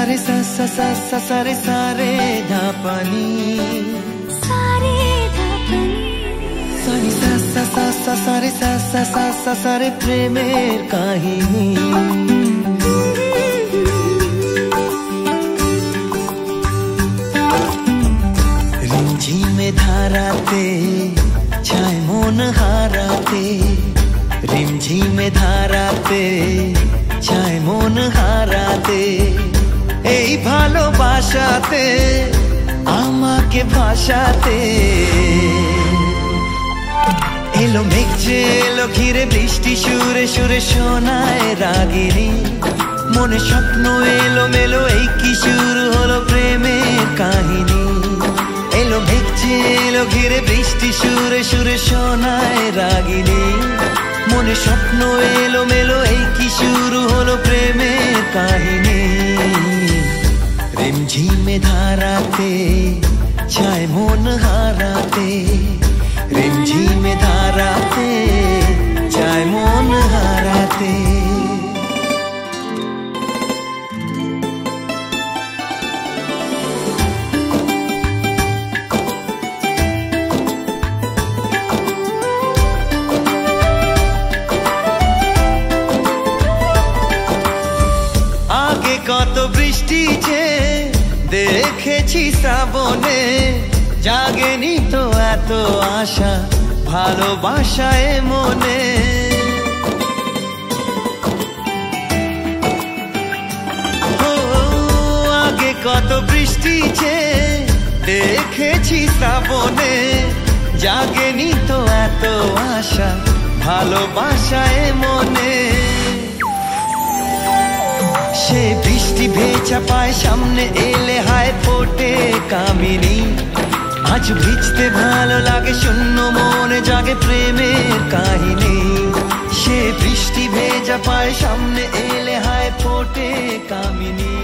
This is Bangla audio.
रे सा सा सा सा सा रे सा रे धा पानी सा नी सा सा सा सा सा रे सा सा सा सा सा रे प्रेमेर काहिनी रिमझिमे धाराते छाय मन हाराते रिमझिमे धाराते छाय मन हाराते এই ভালোবাসাতে আমাকে ভাষাতে এলো মেঘ যে এলো ঘিরে বৃষ্টি সুরে সুরে শোনায় রাগিনী মনে স্বপ্ন এলো মেলো এই কি শুরু হলো প্রেমের কাহিনী এলো মেঘ যে এলো ঘিরে বৃষ্টি সুরে সুরে শোনায় রাগিনী মনে স্বপ্ন এলো মেলো এই কি শুরু হলো প্রেমের কাহিনী रिमझिमे धाराते छाय मन हाराते रिमझिमे धाराते छाय मन हाराते आगे कत बृष्टि जे দেখেছি শ্রাবণে জাগেনি তো এত আশা ভালোবাসায় মনে আগে কত বৃষ্টি যে দেখেছি শ্রাবণে জাগেনি তো এত আশা ভালোবাসায় মনে সে বৃষ্টি ভেজা পায় সামনে এলে হায় ফোটে কামিনী আজ ভিজতে ভালো লাগে শূন্য মনে জাগে প্রেমের কাহিনী সে বৃষ্টি ভেজা পায় সামনে এলে হায় ফোটে কামিনী